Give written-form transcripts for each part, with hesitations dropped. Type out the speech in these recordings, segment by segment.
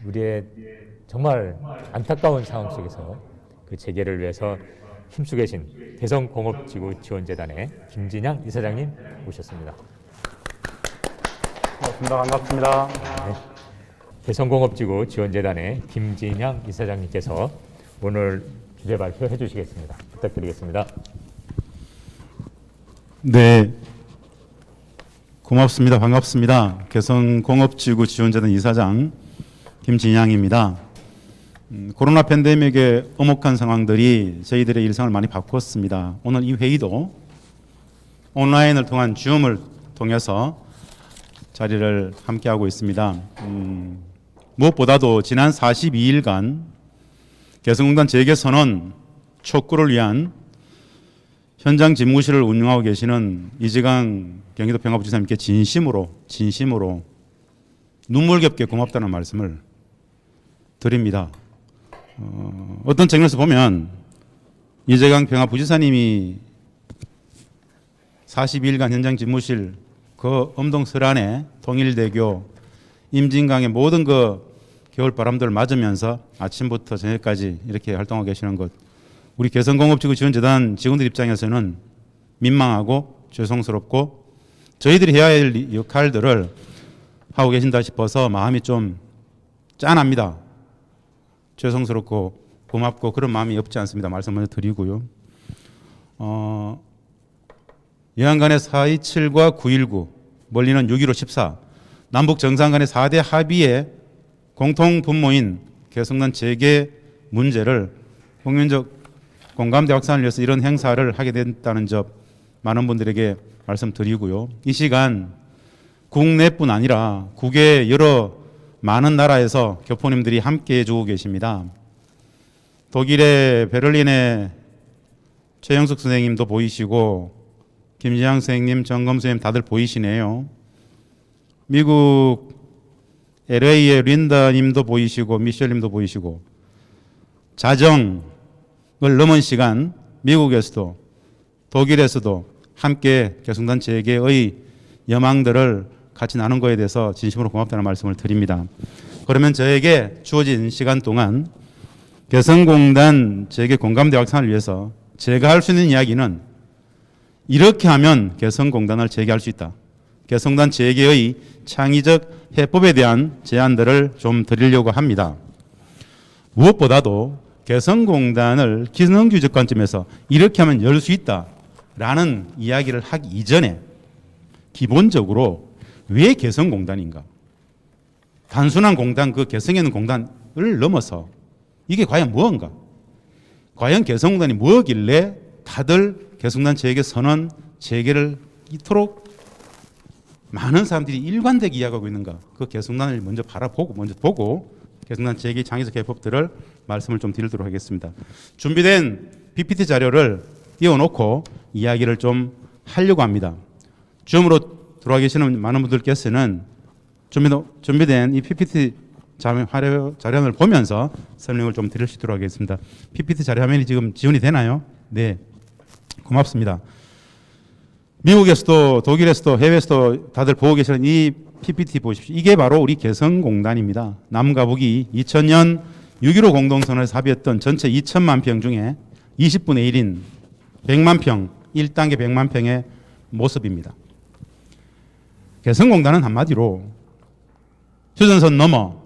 우리의 정말 안타까운 상황 속에서 그 재개를 위해서 힘쓰고 계신 개성공업지구지원재단의 김진양 이사장님 모셨습니다. 반갑습니다. 네. 개성공업지구지원재단의 김진양 이사장님께서 오늘 주제 발표해 주시겠습니다. 부탁드리겠습니다. 네, 고맙습니다. 반갑습니다. 개성공업지구지원재단 이사장 김진양입니다. 코로나 팬데믹의 엄혹한 상황들이 저희들의 일상을 많이 바꿨습니다. 오늘 이 회의도 온라인을 통한 줌을 통해서 자리를 함께하고 있습니다. 무엇보다도 지난 42일간 개성공단 재개선언 촉구를 위한 현장 집무실을 운영하고 계시는 이재강 경기도 평화부지사님께 진심으로 눈물겹게 고맙다는 말씀을 드립니다. 어떤 측면에서 보면 이재강 평화부지사님이 42일간 현장 집무실 그 엄동설안에 통일대교 임진강의 모든 그 겨울 바람들을 맞으면서 아침부터 저녁까지 이렇게 활동하고 계시는 것, 우리 개성공업지구지원재단 직원들 입장에서는 민망하고 죄송스럽고 저희들이 해야 할 역할들을 하고 계신다 싶어서 마음이 좀 짠합니다. 죄송스럽고 고맙고 그런 마음이 없지 않습니다. 말씀 먼저 드리고요. 여안간의 4.27과 9.19, 멀리는 6.15, 14, 남북 정상 간의 4대 합의의 공통 분모인 개성단 재개 문제를 국민적 공감대 확산을 위해서 이런 행사를 하게 됐다는 점 많은 분들에게 말씀드리고요. 이 시간 국내뿐 아니라 국외 여러 많은 나라에서 교포님들이 함께 해주고 계십니다. 독일의 베를린의 최영숙 선생님도 보이시고 김지양 선생님, 정검 선생님 다들 보이시네요. 미국 LA의 린다 님도 보이시고 미셸 님도 보이시고 자정을 넘은 시간 미국에서도 독일에서도 함께 개성단 재개의 여망들을 같이 나눈 거에 대해서 진심으로 고맙다는 말씀을 드립니다. 그러면 저에게 주어진 시간 동안 개성공단 재개 공감대 확산을 위해서 제가 할 수 있는 이야기는 이렇게 하면 개성공단을 재개할 수 있다. 개성공단 재개의 창의적 해법에 대한 제안들을 좀 드리려고 합니다. 무엇보다도 개성공단을 기능규적 관점에서 이렇게 하면 열 수 있다라는 이야기를 하기 이전에 기본적으로 왜 개성공단인가? 단순한 공단, 그 개성에 있는 공단을 넘어서 이게 과연 무언가? 과연 개성공단이 뭐길래 다들 개성공단 재개 선언, 재개를 이토록 많은 사람들이 일관되게 이야기하고 있는가? 그 개성공단을 먼저 보고 개성공단 재개 창의적 해법들을 말씀을 좀 드리도록 하겠습니다. 준비된 PPT 자료를 띄워놓고 이야기를 좀 하려고 합니다. 줌으로 들어와 계시는 많은 분들께서는 준비된 이 PPT 자료를 보면서 설명을 좀 드릴 수 있도록 하겠습니다. PPT 자료 화면이 지금 지원이 되나요? 네, 고맙습니다. 미국에서도 독일에서도 해외에서도 다들 보고 계시는 이 PPT 보십시오. 이게 바로 우리 개성공단입니다. 남과 북이 2000년 6.15 공동선언에서 합의했던 전체 2천만 평 중에 20분의 1인 100만 평, 1단계 100만 평의 모습입니다. 개성공단은 한마디로 휴전선 넘어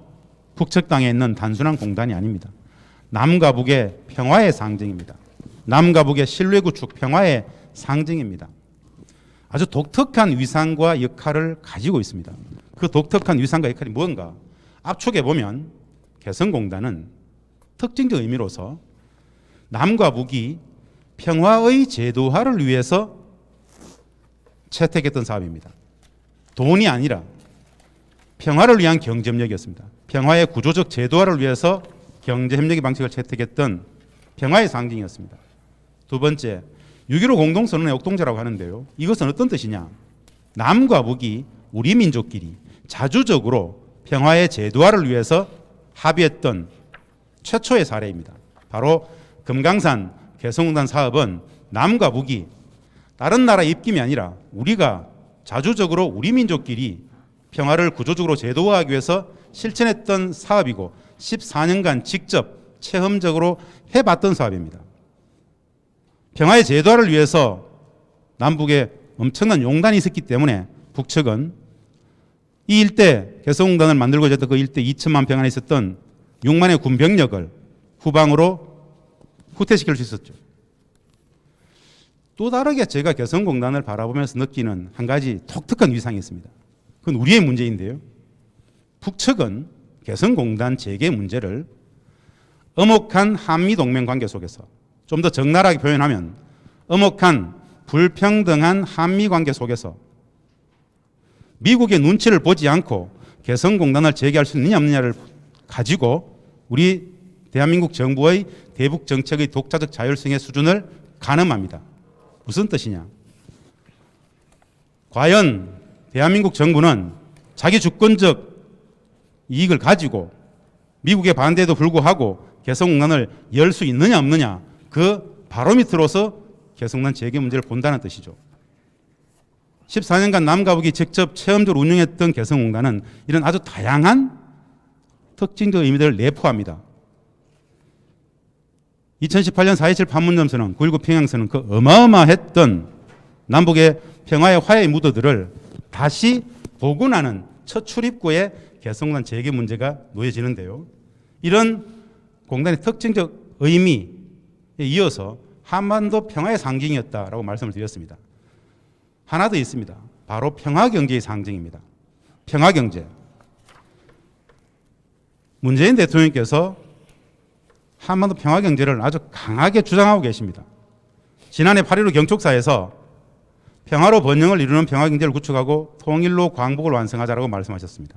북측 땅에 있는 단순한 공단이 아닙니다. 남과 북의 평화의 상징입니다. 남과 북의 신뢰 구축, 평화의 상징입니다. 아주 독특한 위상과 역할을 가지고 있습니다. 그 독특한 위상과 역할이 무언가? 앞쪽에 보면 개성공단은 특징적 의미로서 남과 북이 평화의 제도화를 위해서 채택했던 사업입니다. 돈이 아니라 평화를 위한 경제협력이었습니다. 평화의 구조적 제도화를 위해서 경제협력의 방식을 채택했던 평화의 상징이었습니다. 두 번째, 6.15 공동선언의 역동제라고 하는데요. 이것은 어떤 뜻이냐? 남과 북이 우리 민족끼리 자주적으로 평화의 제도화를 위해서 합의했던 최초의 사례입니다. 바로 금강산 개성공단 사업은 남과 북이 다른 나라의 입김이 아니라 우리가 자주적으로 우리 민족끼리 평화를 구조적으로 제도화하기 위해서 실천했던 사업이고 14년간 직접 체험적으로 해봤던 사업입니다. 평화의 제도화를 위해서 남북에 엄청난 용단이 있었기 때문에 북측은 이 일대 개성공단을 만들고 있었던 그 일대 2천만 평 안에 있었던 6만의 군병력을 후방으로 후퇴시킬 수 있었죠. 또 다르게 제가 개성공단을 바라보면서 느끼는 한 가지 독특한 위상이 있습니다. 그건 우리의 문제인데요. 북측은 개성공단 재개 문제를 엄혹한 한미동맹 관계 속에서, 좀 더 적나라하게 표현하면 엄혹한 불평등한 한미 관계 속에서 미국의 눈치를 보지 않고 개성공단을 재개할 수 있느냐 없느냐를 가지고 우리 대한민국 정부의 대북 정책의 독자적 자율성의 수준을 가늠합니다. 무슨 뜻이냐? 과연 대한민국 정부는 자기 주권적 이익을 가지고 미국의 반대에도 불구하고 개성공단을 열 수 있느냐 없느냐, 그 바로미터로서 개성공단 재개 문제를 본다는 뜻이죠. 14년간 남과 북이 직접 체험적으로 운영했던 개성공단은 이런 아주 다양한 특징적 의미들을 내포합니다. 2018년 4.27 판문점선언, 9.19 평양선언, 그 어마어마했던 남북의 평화의 화해의 무드들을 다시 복원하는 첫 출입구에 개성공단 재개 문제가 놓여지는데요. 이런 공단의 특징적 의미에 이어서 한반도 평화의 상징이었다라고 말씀을 드렸습니다. 하나 더 있습니다. 바로 평화경제의 상징입니다. 평화경제. 문재인 대통령께서 한반도 평화경제를 아주 강하게 주장하고 계십니다. 지난해 8.15 경축사에서 평화로 번영을 이루는 평화경제를 구축하고 통일로 광복을 완성하자라고 말씀하셨습니다.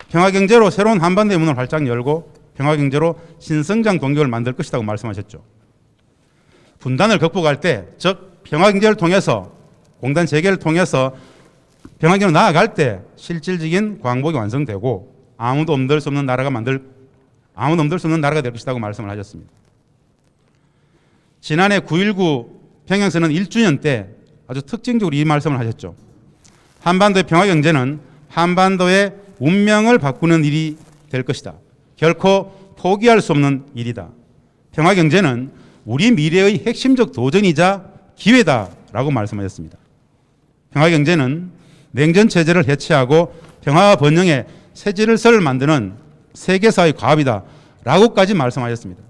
평화경제로 새로운 한반도의 문을 활짝 열고 평화경제로 신성장 동력을 만들 것이라고 말씀하셨죠. 분단을 극복할 때, 즉 평화경제를 통해서, 공단 재개를 통해서 평화경제로 나아갈 때 실질적인 광복이 완성되고 아무도 엄들 수 없는 나라가 될 것이라고 말씀을 하셨습니다. 지난해 9.19 평양선언 1주년 때 아주 특징적으로 이 말씀을 하셨죠. 한반도의 평화경제는 한반도의 운명을 바꾸는 일이 될 것이다. 결코 포기할 수 없는 일이다. 평화경제는 우리 미래의 핵심적 도전이자 기회다라고 말씀하셨습니다. 평화경제는 냉전체제를 해체하고 평화와 번영의 새 질서를 만드는 세계사의 과업이다 라고까지 말씀하셨습니다.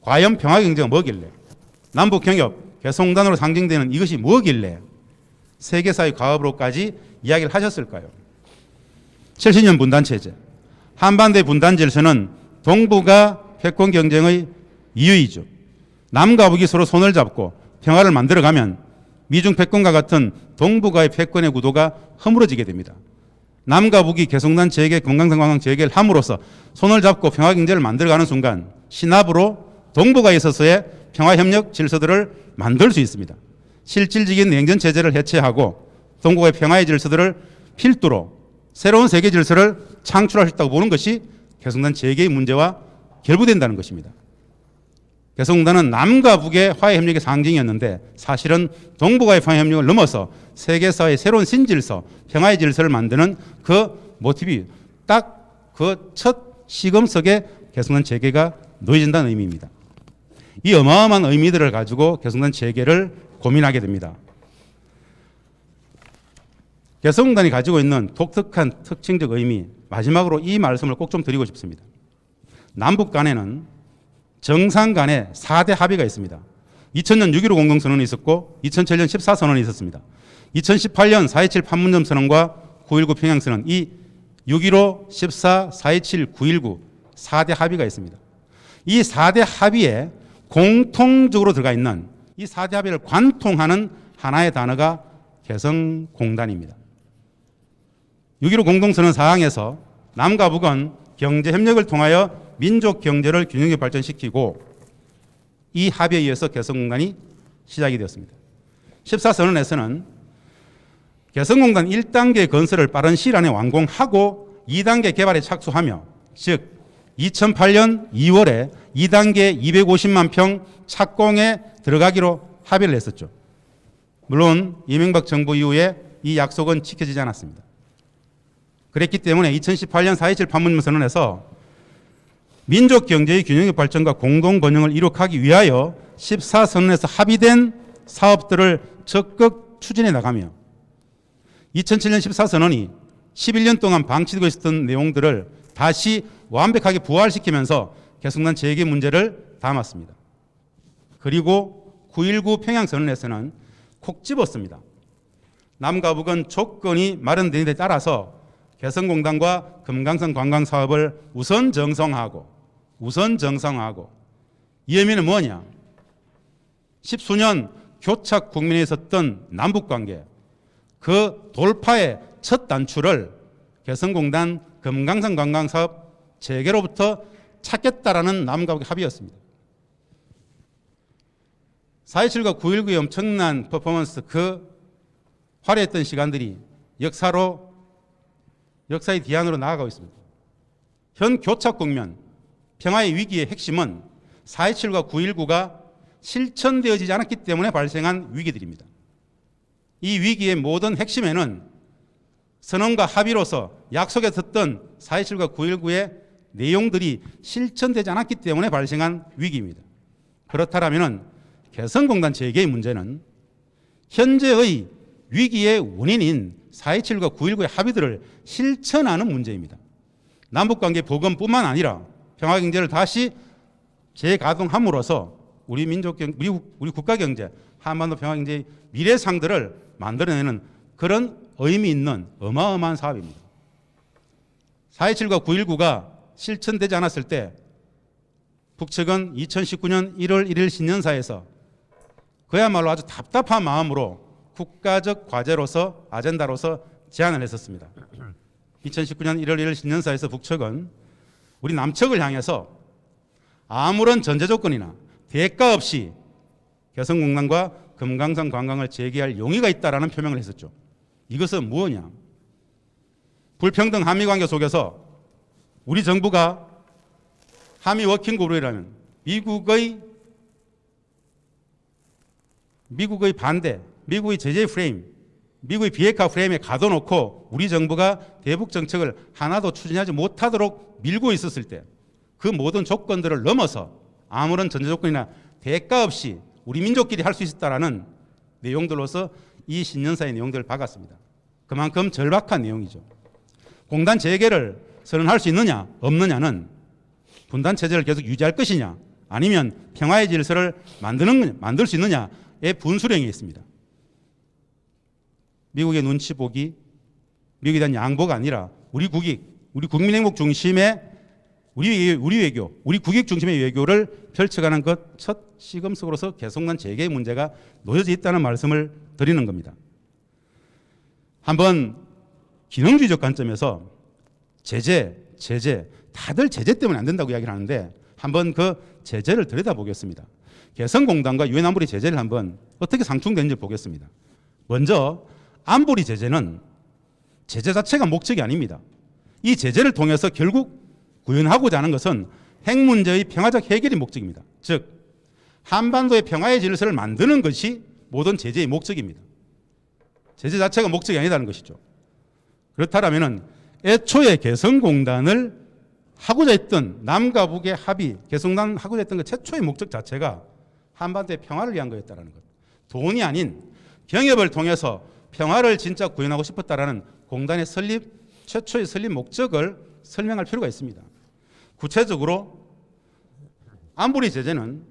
과연 평화경제가 뭐길래, 남북경협, 개성공단으로 상징되는 이것이 뭐길래 세계사의 과업으로까지 이야기를 하셨을까요? 70년 분단체제, 한반도의 분단질서는 동북아 패권경쟁의 이유이죠. 남과 북이 서로 손을 잡고 평화를 만들어가면 미중 패권과 같은 동북아의 패권의 구도가 허물어지게 됩니다. 남과 북이 개성공단 재개, 금강산관광 재개를 함으로써 손을 잡고 평화경제를 만들어가는 순간 신압으로 동북아에 있어서의 평화협력 질서들을 만들 수 있습니다. 실질적인 냉전체제를 해체하고 동북아의 평화의 질서들을 필두로 새로운 세계 질서를 창출할 수 있다고 보는 것이 개성공단 재개의 문제와 결부된다는 것입니다. 개성공단은 남과 북의 화해협력의 상징이었는데 사실은 동북아의 평화협력을 넘어서 세계사의 새로운 신질서, 평화의 질서를 만드는 그 모티브, 딱 그 첫 시금석에 개성공단 재개가 놓여진다는 의미입니다. 이 어마어마한 의미들을 가지고 개성공단 재개를 고민하게 됩니다. 개성공단이 가지고 있는 독특한 특징적 의미, 마지막으로 이 말씀을 꼭 좀 드리고 싶습니다. 남북 간에는 정상 간에 4대 합의가 있습니다. 2000년 6.15 공동선언이 있었고 2007년 14선언이 있었습니다. 2018년 4.27 판문점 선언과 9.19 평양선언, 이 6.15, 14, 4.27, 9.19 4대 합의가 있습니다. 이 4대 합의에 공통적으로 들어가 있는 이 4대 합의를 관통하는 하나의 단어가 개성공단입니다. 6.15 공동선언 사항에서 남과 북은 경제협력을 통하여 민족 경제를 균형있게 발전시키고 이 합의에 의해서 개성공단이 시작이 되었습니다. 14선언에서는 개성공단 1단계 건설을 빠른 시일 안에 완공하고 2단계 개발에 착수하며, 즉 2008년 2월에 2단계 250만 평 착공에 들어가기로 합의를 했었죠. 물론 이명박 정부 이후에 이 약속은 지켜지지 않았습니다. 그랬기 때문에 2018년 4.27 판문점 선언에서 민족 경제의 균형의 발전과 공동 번영을 이룩하기 위하여 14선언에서 합의된 사업들을 적극 추진해 나가며 2007년 14선언이 11년 동안 방치되고 있었던 내용들을 다시 완벽하게 부활시키면서 개성난 재개 문제를 담았습니다. 그리고 9.19 평양선언에서는 콕 집었습니다. 남과 북은 조건이 마련된 데 따라서 개성공단과 금강산 관광사업을 우선 정상화하고 이 의미는 뭐냐? 십수년 교착 국면에 있었던 남북관계 그 돌파의 첫 단추를 개성공단 금강산 관광사업 재개로부터 찾겠다라는 남과 북의 합의였습니다. 4.27과 9.19의 엄청난 퍼포먼스 그 화려했던 시간들이 역사의 뒤안으로 나아가고 있습니다. 현 교착 국면, 평화의 위기의 핵심은 4.27과 9.19가 실천되어지지 않았기 때문에 발생한 위기들입니다. 이 위기의 모든 핵심에는 선언과 합의로서 약속에 섰던 4.27과 9.19의 내용들이 실천되지 않았기 때문에 발생한 위기입니다. 그렇다면 개성공단 재개의 문제는 현재의 위기의 원인인 4.27과 9.19의 합의들을 실천하는 문제입니다. 남북관계 복원뿐만 아니라 평화경제를 다시 재가동함으로써 우리 국가경제, 한반도 평화경제의 미래상들을 만들어내는 그런 의미 있는 어마어마한 사업입니다. 4.27과 9.19가 실천되지 않았을 때 북측은 2019년 1월 1일 신년사에서 그야말로 아주 답답한 마음으로 국가적 과제로서 아젠다로서 제안을 했었습니다. 2019년 1월 1일 신년사에서 북측은 우리 남측을 향해서 아무런 전제 조건이나 대가 없이 개성공단과 금강산 관광을 재개할 용의가 있다라는 표명을 했었죠. 이것은 무엇이냐? 불평등 한미관계 속에서 우리 정부가 한미 워킹그룹이라는 미국의 반대, 미국의 제재 프레임, 미국의 비핵화 프레임에 가둬놓고 우리 정부가 대북 정책을 하나도 추진하지 못하도록 밀고 있었을 때 그 모든 조건들을 넘어서 아무런 전제 조건이나 대가 없이 우리 민족끼리 할 수 있었다라는 내용들로서 이 신년사의 내용들을 박았습니다. 그만큼 절박한 내용이죠. 공단 재개를 선언할 수 있느냐 없느냐는 분단 체제를 계속 유지할 것이냐 아니면 평화의 질서를 만들 수 있느냐의 분수령이 있습니다. 미국의 눈치 보기, 미국에 대한 양보가 아니라 우리 국민 행복 중심의 우리 외교, 우리 국익 중심의 외교를 펼쳐가는 것 첫 시금석으로서 개성난 재개의 문제가 놓여져 있다는 말씀을 드리는 겁니다. 한번 기능주의적 관점에서 제재, 다들 제재 때문에 안 된다고 이야기를 하는데 한번 그 제재를 들여다보겠습니다. 개성공단과 유엔 안보리 제재를 한번 어떻게 상충되는지 보겠습니다. 먼저 안보리 제재는 제재 자체가 목적이 아닙니다. 이 제재를 통해서 결국 구현하고자 하는 것은 핵 문제의 평화적 해결이 목적입니다. 즉 한반도의 평화의 질서를 만드는 것이 모든 제재의 목적입니다. 제재 자체가 목적이 아니다는 것이죠. 그렇다면 애초에 개성공단을 하고자 했던 남과 북의 합의, 개성공단 하고자 했던 그 최초의 목적 자체가 한반도의 평화를 위한 거였다는 것. 돈이 아닌 경협을 통해서 평화를 진짜 구현하고 싶었다라는 공단의 최초의 설립 목적을 설명할 필요가 있습니다. 구체적으로 안보리 제재는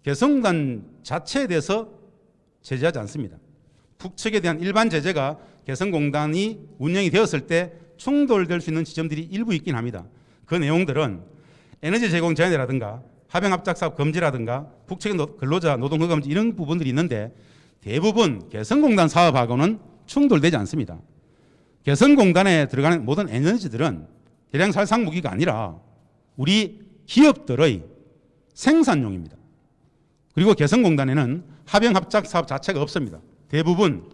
개성공단 자체에 대해서 제재하지 않습니다. 북측에 대한 일반 제재가 개성공단이 운영이 되었을 때 충돌될 수 있는 지점들이 일부 있긴 합니다. 그 내용들은 에너지 제공 제한이라든가 합병합작 사업 금지라든가 북측의 근로자 노동 허가 금지 이런 부분들이 있는데 대부분 개성공단 사업하고는 충돌되지 않습니다. 개성공단에 들어가는 모든 에너지들은 대량 살상 무기가 아니라 우리 기업들의 생산용입니다. 그리고 개성공단에는 합병합작 사업 자체가 없습니다. 대부분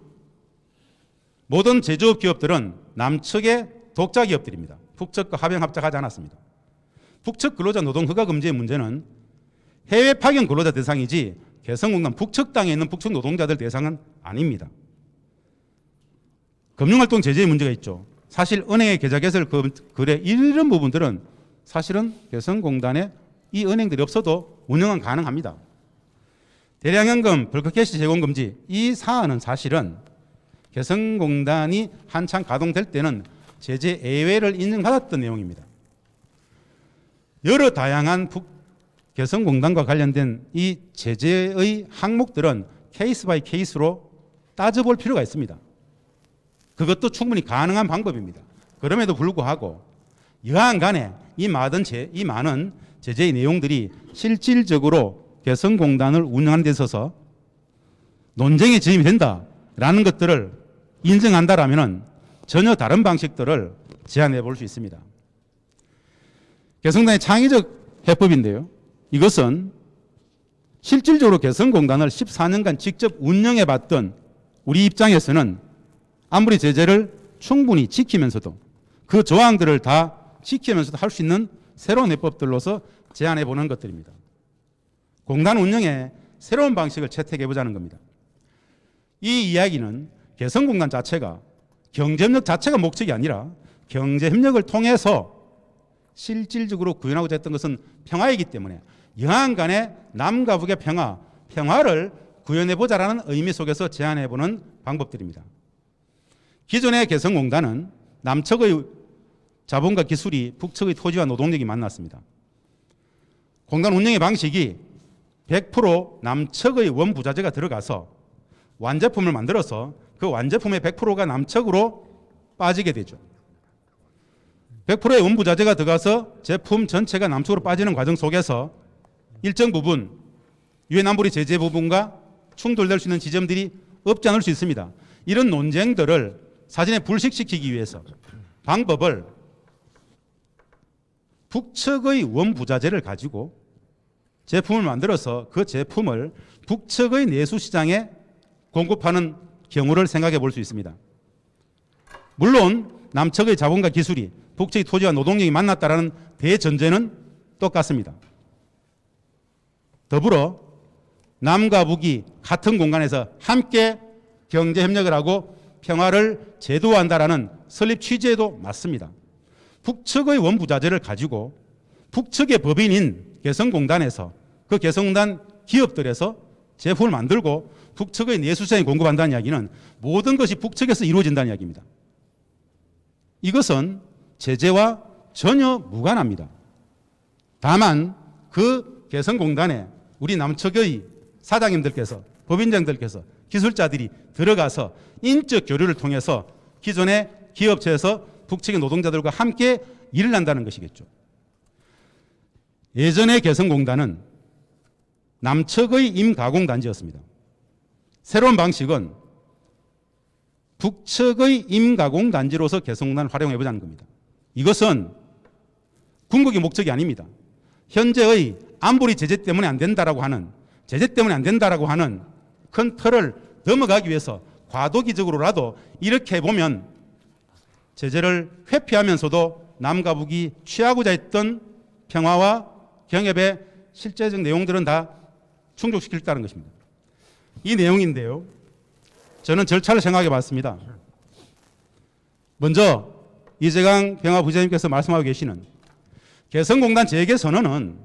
모든 제조업 기업들은 남측의 독자 기업들입니다. 북측과 합병합작하지 않았습니다. 북측 근로자 노동 허가 금지의 문제는 해외 파견 근로자 대상이지 개성공단 북측 땅에 있는 북측 노동자들 대상은 아닙니다. 금융활동 제재의 문제가 있죠. 사실 은행의 계좌 개설 거래 이런 부분들은 사실은 개성공단에 이 은행들이 없어도 운영은 가능합니다. 대량현금, 벌크캐시 제공 금지 이 사안은 사실은 개성공단이 한창 가동될 때는 제재 예외를 인정받았던 내용입니다. 여러 다양한 개성공단과 관련된 이 제재의 항목들은 케이스 바이 케이스로 따져볼 필요가 있습니다. 그것도 충분히 가능한 방법입니다. 그럼에도 불구하고 여하간 간에 이 많은 제재의 내용들이 실질적으로 개성공단을 운영하는 데 있어서 논쟁의 지점이 된다라는 것들을 인정한다라면 전혀 다른 방식들을 제안해 볼 수 있습니다. 개성공단의 창의적 해법인데요. 이것은 실질적으로 개성공단을 14년간 직접 운영해 봤던 우리 입장에서는 아무리 제재를 충분히 지키면서도 그 조항들을 다 지키면서도 할 수 있는 새로운 해법들로서 제안해 보는 것들입니다. 공단 운영에 새로운 방식을 채택해 보자는 겁니다. 이 이야기는 개성공단 자체가 경제협력 자체가 목적이 아니라 경제협력을 통해서 실질적으로 구현하고자 했던 것은 평화이기 때문에 여하간 간의 남과 북의 평화를 구현해 보자라는 의미 속에서 제안해 보는 방법들입니다. 기존의 개성공단은 남측의 자본과 기술이 북측의 토지와 노동력이 만났습니다. 공단 운영의 방식이 100% 남측의 원부자재가 들어가서 완제품을 만들어서 그 완제품의 100%가 남측으로 빠지게 되죠. 100%의 원부자재가 들어가서 제품 전체가 남측으로 빠지는 과정 속에서 일정 부분 유엔 안보리 제재 부분과 충돌될 수 있는 지점들이 없지 않을 수 있습니다. 이런 논쟁들을 사전에 불식시키기 위해서 방법을 북측의 원부자재를 가지고 제품을 만들어서 그 제품을 북측의 내수시장에 공급하는 경우를 생각해 볼 수 있습니다. 물론 남측의 자본과 기술이 북측의 토지와 노동력이 만났다라는 대전제는 똑같습니다. 더불어 남과 북이 같은 공간에서 함께 경제협력을 하고 평화를 제도화한다라는 설립 취지에도 맞습니다. 북측의 원부자재를 가지고 북측의 법인인 개성공단에서 그 개성공단 기업들에서 제품을 만들고 북측의 내수시장에 공급한다는 이야기는 모든 것이 북측에서 이루어진다는 이야기입니다. 이것은 제재와 전혀 무관합니다. 다만 그 개성공단에 우리 남측의 사장님들께서 법인장들께서 기술자들이 들어가서 인적 교류를 통해서 기존의 기업체에서 북측의 노동자들과 함께 일을 한다는 것이겠죠. 예전의 개성공단은 남측의 임가공단지였습니다. 새로운 방식은 북측의 임가공단지로서 개성공단을 활용해보자는 겁니다. 이것은 궁극의 목적이 아닙니다. 현재의 안보리 제재 때문에 안 된다라고 하는 큰 틀을 넘어가기 위해서 과도기적으로라도 이렇게 해보면 제재를 회피하면서도 남과 북이 취하고자 했던 평화와 경협의 실제적 내용들은 다 충족시키겠다는 것입니다. 이 내용인데요. 저는 절차를 생각해 봤습니다. 먼저 이재강 평화부지사님께서 말씀하고 계시는 개성공단 재개선언은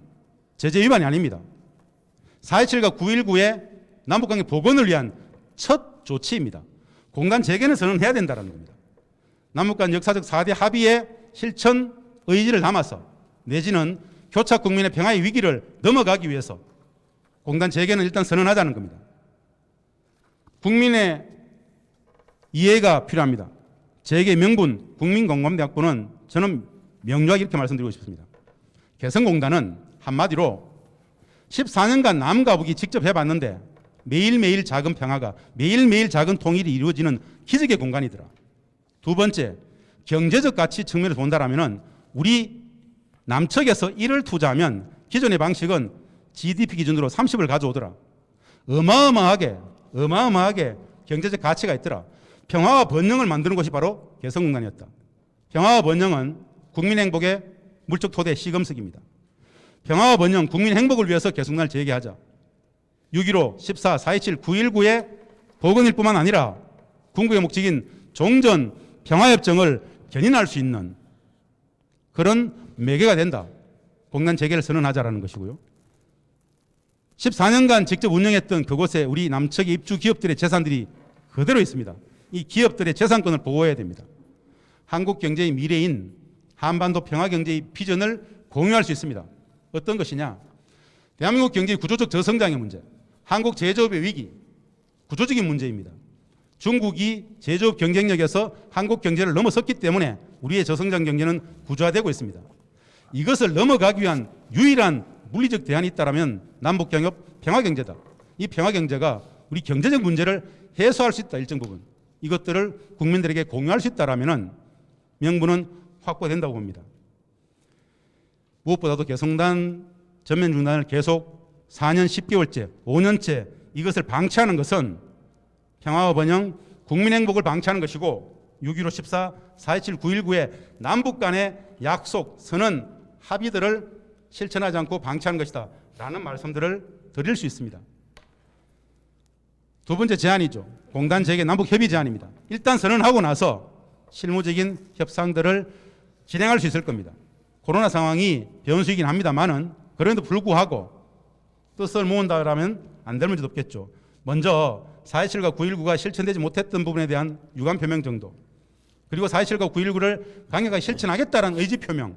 제재 위반이 아닙니다. 4.27과 9.19의 남북관계 복원을 위한 첫 조치입니다. 공단 재개는 선언해야 된다는 겁니다. 남북간 역사적 4대 합의의 실천 의지를 담아서 내지는 교착 국민의 평화의 위기를 넘어가기 위해서 공단 재개는 일단 선언하자는 겁니다. 국민의 이해가 필요합니다. 재개 명분, 국민공감대학부는 저는 명료하게 이렇게 말씀드리고 싶습니다. 개성공단은 한마디로 14년간 남과 북이 직접 해봤는데 매일매일 작은 평화가 매일매일 작은 통일이 이루어지는 기적의 공간이더라. 두 번째, 경제적 가치 측면에서 본다라면 우리 남측에서 1을 투자하면 기존의 방식은 GDP 기준으로 30을 가져오더라. 어마어마하게 경제적 가치가 있더라. 평화와 번영을 만드는 것이 바로 개성공단이었다. 평화와 번영은 국민 행복의 물적 토대 시금석입니다. 평화와 번영, 국민 행복을 위해서 개성공단을 재개하자. 6.15, 14, 4.27, 9.19의 복원일 뿐만 아니라 궁극의 목적인 종전 평화협정을 견인할 수 있는 그런 매개가 된다. 공단 재개를 선언하자라는 것이고요. 14년간 직접 운영했던 그곳에 우리 남측의 입주 기업들의 재산들이 그대로 있습니다. 이 기업들의 재산권을 보호해야 됩니다. 한국 경제의 미래인 한반도 평화 경제의 비전을 공유할 수 있습니다. 어떤 것이냐? 대한민국 경제의 구조적 저성장의 문제, 한국 제조업의 위기, 구조적인 문제입니다. 중국이 제조업 경쟁력에서 한국 경제를 넘어섰기 때문에 우리의 저성장 경제는 구조화되고 있습니다. 이것을 넘어가기 위한 유일한 물리적 대안이 있다면 남북경협 평화경제다. 이 평화경제가 우리 경제적 문제를 해소할 수 있다. 일정 부분. 이것들을 국민들에게 공유할 수 있다면 명분은 확보된다고 봅니다. 무엇보다도 개성단 전면 중단을 계속 4년 10개월째, 5년째 이것을 방치하는 것은 평화와 번영, 국민 행복을 방치하는 것이고 6.15, 14, 4.27, 9.19의 남북 간의 약속, 선언, 합의들을 실천하지 않고 방치하는 것이다 라는 말씀들을 드릴 수 있습니다. 두 번째 제안이죠. 공단 재개 남북 협의 제안입니다. 일단 선언하고 나서 실무적인 협상들을 진행할 수 있을 겁니다. 코로나 상황이 변수이긴 합니다만은 그럼에도 불구하고 뜻을 모은다라면 안 될 문제도 없겠죠. 먼저 4.27과 9.19가 실천되지 못했던 부분에 대한 유감 표명 정도, 그리고 4.27과 9.19를 강력하게 실천하겠다는 의지 표명,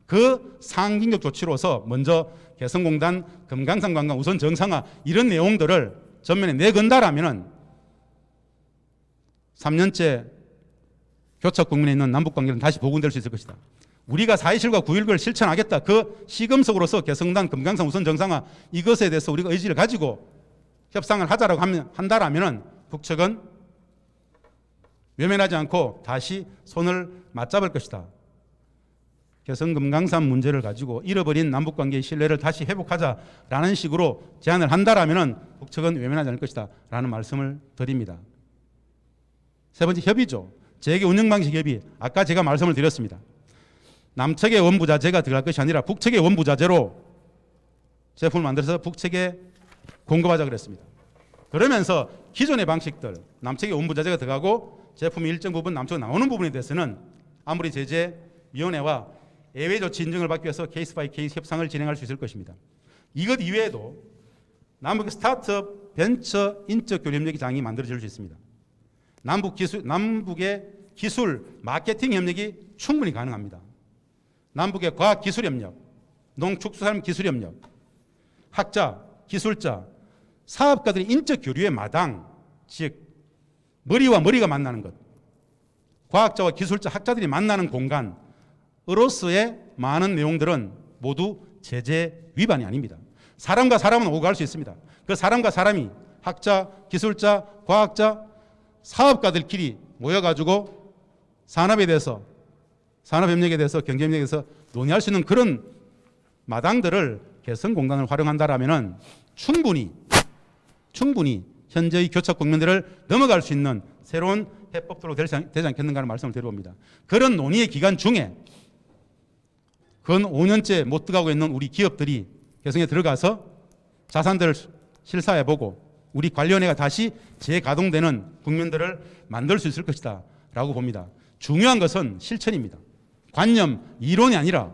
그 상징적 조치로서 먼저 개성공단, 금강산 관광 우선 정상화 이런 내용들을 전면에 내건다라면 3년째 교착 국면에 있는 남북관계는 다시 복원될 수 있을 것이다. 우리가 4.27과 9.19를 실천하겠다. 그 시금석으로서 개성단, 금강산 우선 정상화 이것에 대해서 우리가 의지를 가지고 협상을 하자라고 한다라면 북측은 외면하지 않고 다시 손을 맞잡을 것이다. 개성 금강산 문제를 가지고 잃어버린 남북관계의 신뢰를 다시 회복하자라는 식으로 제안을 한다라면 북측은 외면하지 않을 것이다 라는 말씀을 드립니다. 세 번째 협의죠. 재개 운영방식 협의. 아까 제가 말씀을 드렸습니다. 남측의 원부자재가 들어갈 것이 아니라 북측의 원부자재로 제품을 만들어서 북측에 공급하자 그랬습니다. 그러면서 기존의 방식들, 남측의 원부자재가 들어가고 제품이 일정 부분 남쪽으로 나오는 부분에 대해서는 아무리 제재위원회와 예외 조치 인증을 받기 위해서 케이스 바이 케이스 협상을 진행할 수 있을 것입니다. 이것 이외에도 남북의 스타트업, 벤처, 인적 교류 협력의 장이 만들어질 수 있습니다. 남북의 기술, 마케팅 협력이 충분히 가능합니다. 남북의 과학 기술 협력, 농축수산물 기술 협력, 학자, 기술자, 사업가들의 인적 교류의 마당, 즉 머리와 머리가 만나는 것, 과학자와 기술자, 학자들이 만나는 공간으로서의 많은 내용들은 모두 제재 위반이 아닙니다. 사람과 사람은 오고 갈 수 있습니다. 그 사람과 사람이 학자, 기술자, 과학자, 사업가들끼리 모여가지고 산업에 대해서, 산업협력에 대해서, 경제협력에 대해서 논의할 수 있는 그런 마당들을 개성공단을 활용한다라면 충분히 현재의 교착 국면들을 넘어갈 수 있는 새로운 해법도로 되지 않겠는가 하는 말씀을 드려봅니다. 그런 논의의 기간 중에 근 5년째 못 들어가고 있는 우리 기업들이 개성에 들어가서 자산들을 실사해보고 우리 관련회가 다시 재가동되는 국면들을 만들 수 있을 것이다 라고 봅니다. 중요한 것은 실천입니다. 관념, 이론이 아니라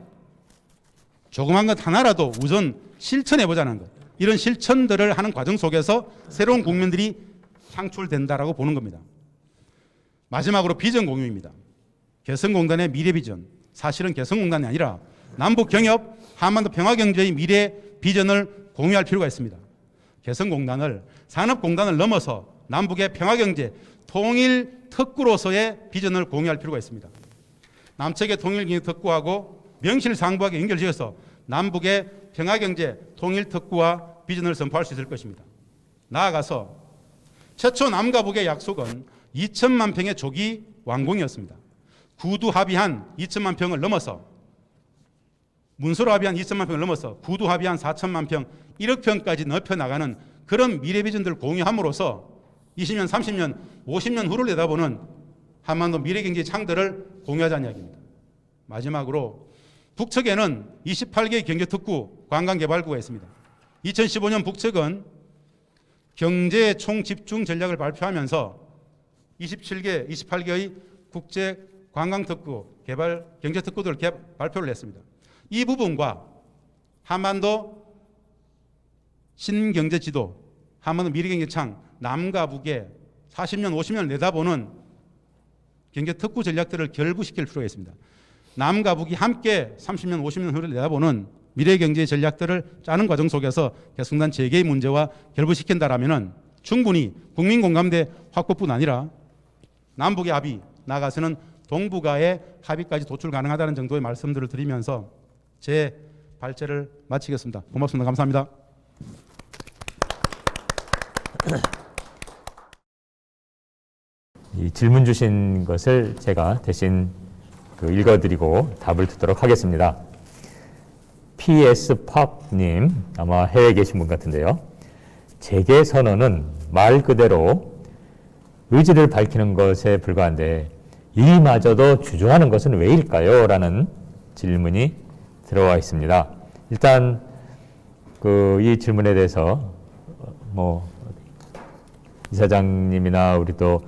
조그만 것 하나라도 우선 실천해보자는 것. 이런 실천들을 하는 과정 속에서 새로운 국면들이 창출된다라고 보는 겁니다. 마지막으로 비전 공유입니다. 개성공단의 미래 비전. 사실은 개성공단이 아니라 남북경협, 한반도 평화경제의 미래 비전을 공유할 필요가 있습니다. 개성공단을 산업공단을 넘어서 남북의 평화경제, 통일 특구로서의 비전을 공유할 필요가 있습니다. 남측의 통일경제 특구하고 명실상부하게 연결지어서 남북의 평화경제, 통일 특구와 비전을 선포할 수 있을 것입니다. 나아가서 최초 남과 북의 약속은 2천만 평의 조기 완공이었습니다. 구두 합의한 2천만 평을 넘어서 문서로 합의한 2천만 평을 넘어서 구두 합의한 4천만 평, 1억 평까지 넓혀나가는 그런 미래 비전들을 공유함으로써 20년, 30년, 50년 후를 내다보는 한반도 미래경제 창들을 공유하자는 이야기입니다. 마지막으로 북측에는 28개의 경제특구, 관광개발구가 있습니다. 2015년 북측은 경제 총집중 전략을 발표하면서 28개의 국제 관광특구, 개발 경제특구들을 발표를 했습니다. 이 부분과 한반도 신경제지도, 한반도 미래경제창, 남과 북의 40년, 50년을 내다보는 경제특구 전략들을 결부시킬 필요가 있습니다. 남과 북이 함께 30년, 50년 후를 내다보는 미래경제 전략들을 짜는 과정 속에서 개성난 재개의 문제와 결부시킨다라면 충분히 국민공감대 확보뿐 아니라 남북의 합의, 나아가서는 동북아의 합의까지 도출 가능하다는 정도의 말씀들을 드리면서 제 발제를 마치겠습니다. 고맙습니다. 감사합니다. 이 질문 주신 것을 제가 대신 읽어드리고 답을 듣도록 하겠습니다. PS팝님, 아마 해외에 계신 분 같은데요. 재계 선언은 말 그대로 의지를 밝히는 것에 불과한데 이마저도 주저하는 것은 왜일까요? 라는 질문이 들어와 있습니다. 일단 이 질문에 대해서 이사장님이나 우리 또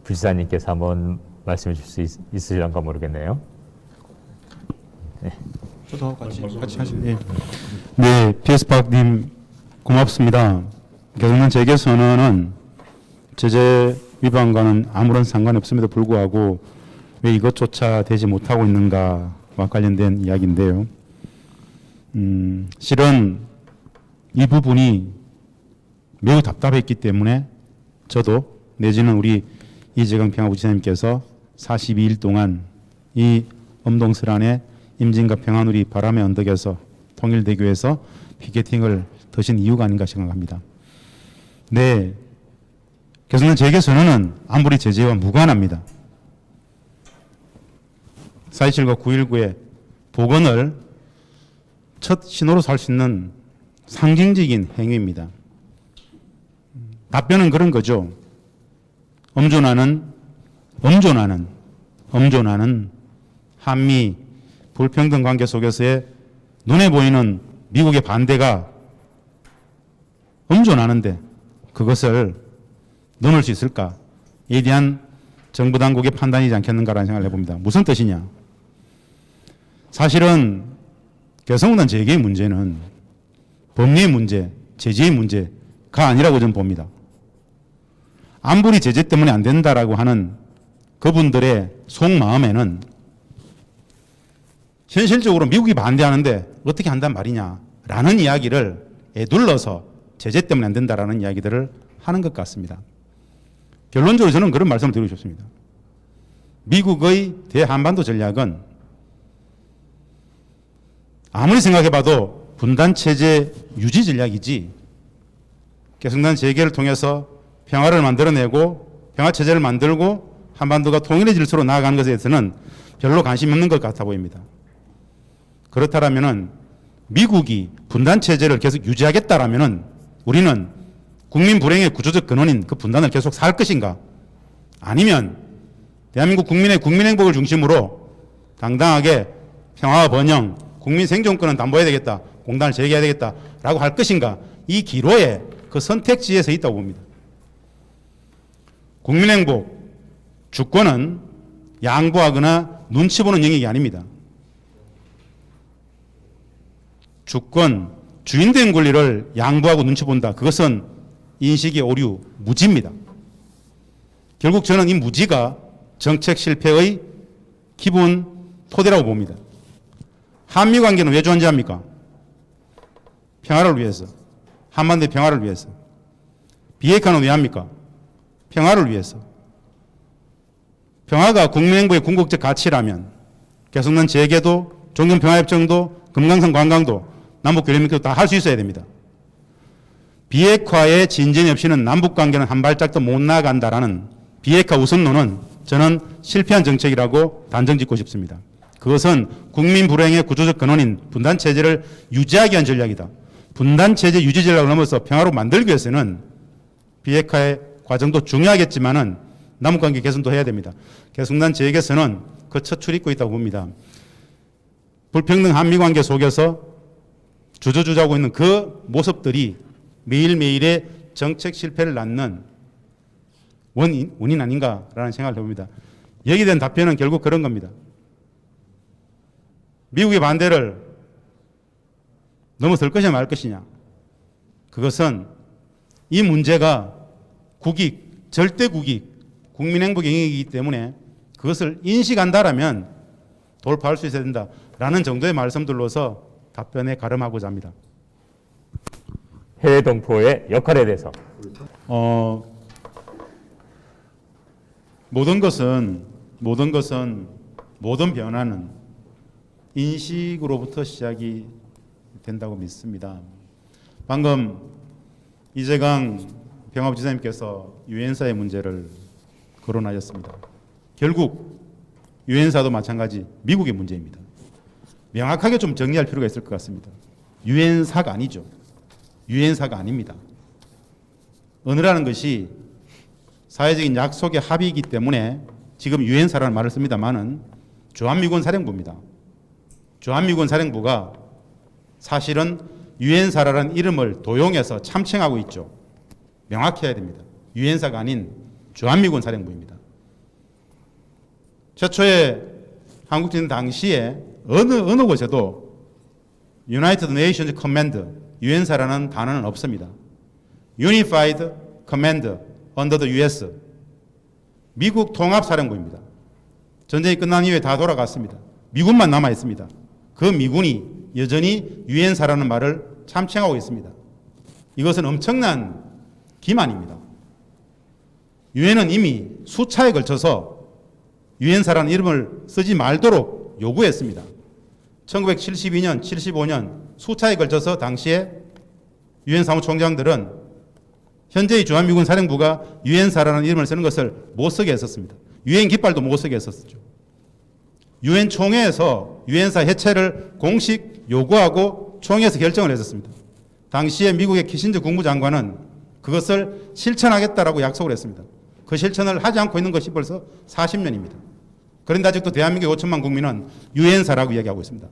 부지사님께서 한번 말씀해 줄 수 있으실런가 모르겠네요. 네. 저도 같이 하시죠. 네, PS박님 고맙습니다. 개성난 재계 선언은 제재 위반과는 아무런 상관이 없음에도 불구하고 왜 이것조차 되지 못하고 있는가와 관련된 이야기인데요. 실은 이 부분이 매우 답답했기 때문에 저도 내지는 우리 이재강 평화부지사님께서 42일 동안 이 엄동설안의 임진과 평화누리 바람의 언덕에서 통일대교에서 피켓팅을 드신 이유가 아닌가 생각합니다. 네, 개성난 재계 선언은 안보리 제재와 무관합니다. 4.27과 9.19의 복원을 첫 신호로 살 수 있는 상징적인 행위입니다. 답변은 그런 거죠. 엄존하는 한미 불평등 관계 속에서의 눈에 보이는 미국의 반대가 엄존하는데 그것을 넘을 수 있을까에 대한 정부 당국의 판단이지 않겠는가라는 생각을 해봅니다. 무슨 뜻이냐? 사실은 개성공단 재개의 문제는 법리의 문제, 제재의 문제가 아니라고 저는 봅니다. 안보리 제재 때문에 안 된다라고 하는 그분들의 속마음에는 현실적으로 미국이 반대하는데 어떻게 한단 말이냐라는 이야기를 에둘러서 제재 때문에 안 된다라는 이야기들을 하는 것 같습니다. 결론적으로 저는 그런 말씀을 드리고 싶습니다. 미국의 대한반도 전략은 아무리 생각해봐도 분단체제 유지 전략이지 개성난 재개를 통해서 평화를 만들어내고 평화체제를 만들고 한반도가 통일의 질서로 나아가는 것에 대해서는 별로 관심이 없는 것 같아 보입니다. 그렇다면 미국이 분단체제를 계속 유지하겠다라면 우리는 국민 불행의 구조적 근원인 그 분단을 계속 살 것인가? 아니면 대한민국 국민의 국민 행복을 중심으로 당당하게 평화와 번영, 국민 생존권은 담보해야 되겠다, 공단을 재개해야 되겠다라고 할 것인가? 이 기로에 그 선택지에 서 있다고 봅니다. 국민 행복, 주권은 양보하거나 눈치 보는 영역이 아닙니다. 주권, 주인된 권리를 양보하고 눈치 본다. 그것은 인식의 오류, 무지입니다. 결국 저는 이 무지가 정책 실패의 기본 토대라고 봅니다. 한미 관계는 왜 존재합니까? 평화를 위해서. 한반도의 평화를 위해서. 비핵화는 왜 합니까? 평화를 위해서. 평화가 국민행복의 궁극적 가치라면 개성난 재개도, 종전평화협정도, 금강산 관광도, 남북교류민도 다 할 수 있어야 됩니다. 비핵화의 진전이 없이는 남북관계는 한 발짝도 못 나아간다라는 비핵화 우선론은 저는 실패한 정책이라고 단정짓고 싶습니다. 그것은 국민 불행의 구조적 근원인 분단체제를 유지하기 위한 전략이다. 분단체제 유지 전략을 넘어서 평화로 만들기 위해서는 비핵화의 과정도 중요하겠지만은 남북관계 개선도 해야 됩니다. 개성난 재개선은 그 첫 출입구 있다고 봅니다. 불평등 한미관계 속에서 주저주저하고 있는 그 모습들이 매일매일의 정책 실패를 낳는 원인 아닌가라는 생각을 해봅니다. 여기에 대한 답변은 결국 그런 겁니다. 미국의 반대를 넘어설 것이냐 말 것이냐. 그것은 이 문제가 국익, 절대 국익, 국민행복 영역이기 때문에 그것을 인식한다라면 돌파할 수 있어야 된다라는 정도의 말씀들로서 답변에 가름하고자 합니다. 해외 동포의 역할에 대해서. 모든 변화는 인식으로부터 시작이 된다고 믿습니다. 방금 이재강 병합지사님께서 유엔사의 문제를 거론하셨습니다. 결국 유엔사도 마찬가지 미국의 문제입니다. 명확하게 좀 정리할 필요가 있을 것 같습니다. 유엔사가 아니죠. 유엔사가 아닙니다. 언어라는 것이 사회적인 약속의 합의이기 때문에 지금 유엔사라는 말을 씁니다만은 주한미군 사령부입니다. 주한미군 사령부가 사실은 유엔사라는 이름을 도용해서 참칭하고 있죠. 명확히 해야 됩니다. 유엔사가 아닌 주한미군 사령부입니다. 최초에 한국전 당시에 어느 곳에도 United Nations Command, 유엔사라는 단어는 없습니다. Unified Command under the US, 미국 통합사령부입니다. 전쟁이 끝난 이후에 다 돌아갔습니다. 미군만 남아 있습니다. 그 미군이 여전히 유엔사라는 말을 참칭하고 있습니다. 이것은 엄청난 기만입니다. 유엔은 이미 수차에 걸쳐서 유엔사라는 이름을 쓰지 말도록 요구했습니다. 1972년, 75년 수차에 걸쳐서 당시에 유엔 사무총장들은 현재의 주한미군 사령부가 유엔사라는 이름을 쓰는 것을 못 쓰게 했었습니다. 유엔 깃발도 못 쓰게 했었죠. 유엔 총회에서 유엔사 해체를 공식 요구하고 총회에서 결정을 했었습니다. 당시에 미국의 키신저 국무장관은 그것을 실천하겠다라고 약속을 했습니다. 그 실천을 하지 않고 있는 것이 벌써 40년입니다. 그런데 아직도 대한민국 5천만 국민은 유엔사라고 이야기하고 있습니다.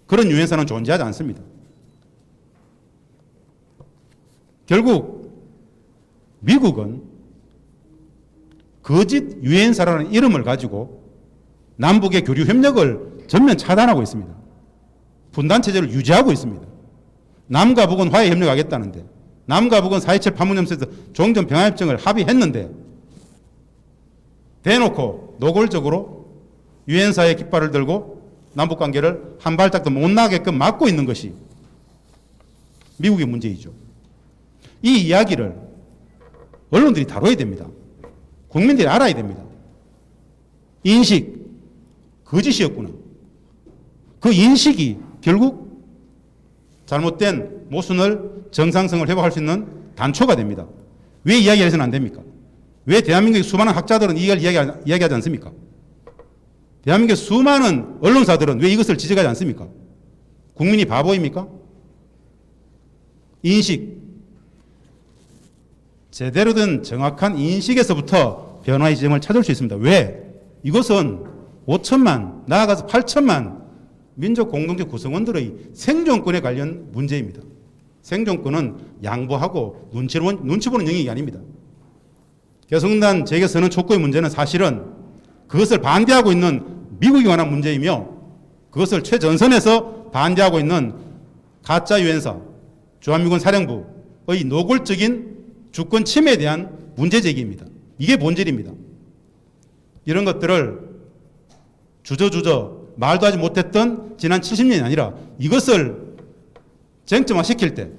그런 유엔사는 존재하지 않습니다. 결국 미국은 거짓 유엔사라는 이름을 가지고 남북의 교류 협력을 전면 차단하고 있습니다. 분단 체제를 유지하고 있습니다. 남과 북은 화해 협력하겠다는데, 남과 북은 4.27 판문점에서 종전 평화협정을 합의했는데 대놓고 노골적으로 유엔사의 깃발을 들고 남북 관계를 한 발짝도 못 나가게끔 막고 있는 것이 미국의 문제이죠. 이 이야기를 언론들이 다뤄야 됩니다. 국민들이 알아야 됩니다. 인식, 거짓이었구나. 그 인식이 결국 잘못된 모순을 정상성을 회복할 수 있는 단초가 됩니다. 왜 이야기해서는 안 됩니까? 왜 대한민국의 수많은 학자들은 이걸 이야기하지 않습니까? 대한민국의 수많은 언론사들은 왜 이것을 지적하지 않습니까? 국민이 바보입니까? 인식, 제대로 된 정확한 인식에서부터 변화의 지점을 찾을 수 있습니다. 왜? 이것은 5천만, 나아가서 8천만 민족 공동체 구성원들의 생존권에 관련 문제입니다. 생존권은 양보하고 눈치 보는 영역이 아닙니다. 개성공단 재개선은 촉구의 문제는 사실은 그것을 반대하고 있는 미국에 관한 문제이며, 그것을 최전선에서 반대하고 있는 가짜 유엔사, 주한미군 사령부의 노골적인 주권 침해에 대한 문제 제기입니다. 이게 본질입니다. 이런 것들을 주저주저 말도 하지 못했던 지난 70년이 아니라 이것을 쟁점화시킬 때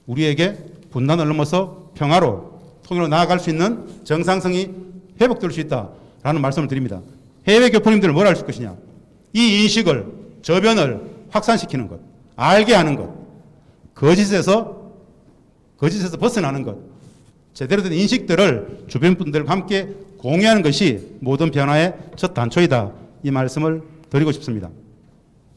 우리에게 분단을 넘어서 평화로 통일로 나아갈 수 있는 정상성이 회복될 수 있다라는 말씀을 드립니다. 해외 교포님들을 뭘 할 수 것이냐? 이 인식을, 저변을 확산시키는 것, 알게 하는 것, 거짓에서 벗어나는 것, 제대로 된 인식들을 주변 분들과 함께 공유하는 것이 모든 변화의 첫 단초이다. 이 말씀을 드리고 싶습니다.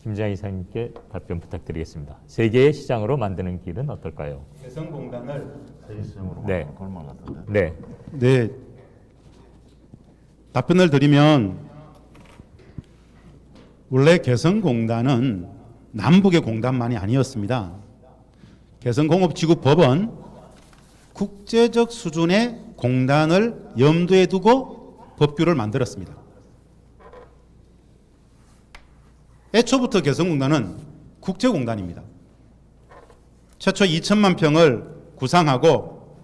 김재환 이사님께 답변 부탁드리겠습니다. 세계의 시장으로 만드는 길은 어떨까요? 개성공단을 세계시장으로 네. 걸만 같은데. 네. 네, 답변을 드리면 원래 개성공단은 남북의 공단만이 아니었습니다. 개성공업지구법은 국제적 수준의 공단을 염두에 두고 법규를 만들었습니다. 애초부터 개성공단은 국제공단입니다. 최초 2천만 평을 구상하고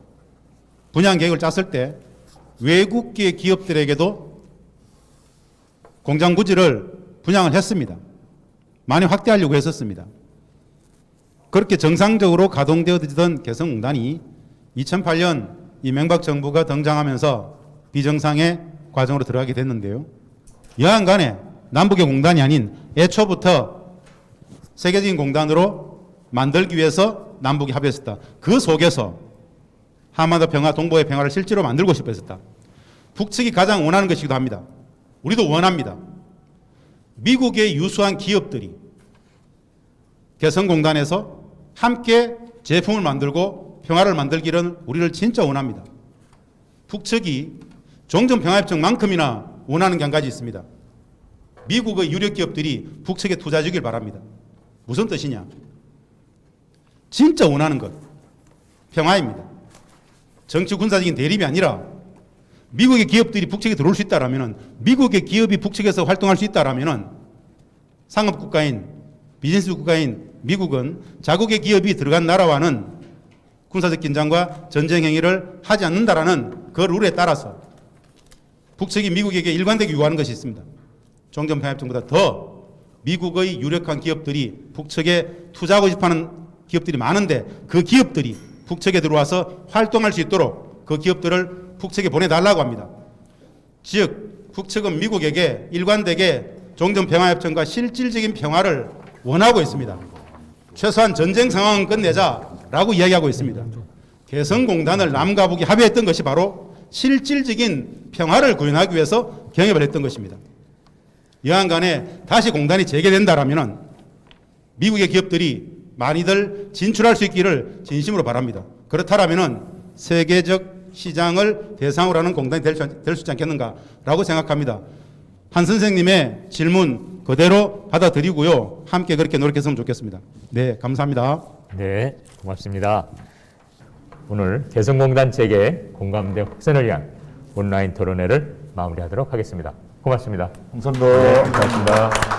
분양 계획을 짰을 때 외국계 기업들에게도 공장 부지를 분양을 했습니다. 많이 확대하려고 했었습니다. 그렇게 정상적으로 가동되어지던 개성공단이 2008년 이명박 정부가 등장하면서 비정상의 과정으로 들어가게 됐는데요. 여하간에 남북의 공단이 아닌 애초부터 세계적인 공단으로 만들기 위해서 남북이 합의했었다. 그 속에서 한반도 평화, 동북의 평화를 실제로 만들고 싶어 했었다. 북측이 가장 원하는 것이기도 합니다. 우리도 원합니다. 미국의 유수한 기업들이 개성공단에서 함께 제품을 만들고 평화를 만들기를 우리를 진짜 원합니다. 북측이 종전평화협정만큼이나 원하는 게 한 가지 있습니다. 미국의 유력 기업들이 북측에 투자해 주길 바랍니다. 무슨 뜻이냐? 진짜 원하는 것, 평화입니다. 정치 군사적인 대립이 아니라 미국의 기업들이 북측에 들어올 수 있다라면, 미국의 기업이 북측에서 활동할 수 있다라면 상업국가인, 비즈니스 국가인 미국은 자국의 기업이 들어간 나라와는 군사적 긴장과 전쟁 행위를 하지 않는다라는 그 룰에 따라서 북측이 미국에게 일관되게 요구하는 것이 있습니다. 종전평화협정보다 더 미국의 유력한 기업들이 북측에 투자하고 싶어하는 기업들이 많은데 그 기업들이 북측에 들어와서 활동할 수 있도록 그 기업들을 북측에 보내달라고 합니다. 즉 북측은 미국에게 일관되게 종전평화협정과 실질적인 평화를 원하고 있습니다. 최소한 전쟁 상황은 끝내자라고 이야기하고 있습니다. 개성공단을 남과 북이 합의했던 것이 바로 실질적인 평화를 구현하기 위해서 경협을 했던 것입니다. 여하간에 다시 공단이 재개된다라면 미국의 기업들이 많이들 진출할 수 있기를 진심으로 바랍니다. 그렇다면 세계적 시장을 대상으로 하는 공단이 될 수 있지 않겠는가라고 생각합니다. 한 선생님의 질문 그대로 받아들이고요. 함께 그렇게 노력했으면 좋겠습니다. 네, 감사합니다. 네, 고맙습니다. 오늘 개성공단 재개 공감대 확산을 위한 온라인 토론회를 마무리하도록 하겠습니다. 고맙습니다. 감사합니다. 네, 고맙습니다.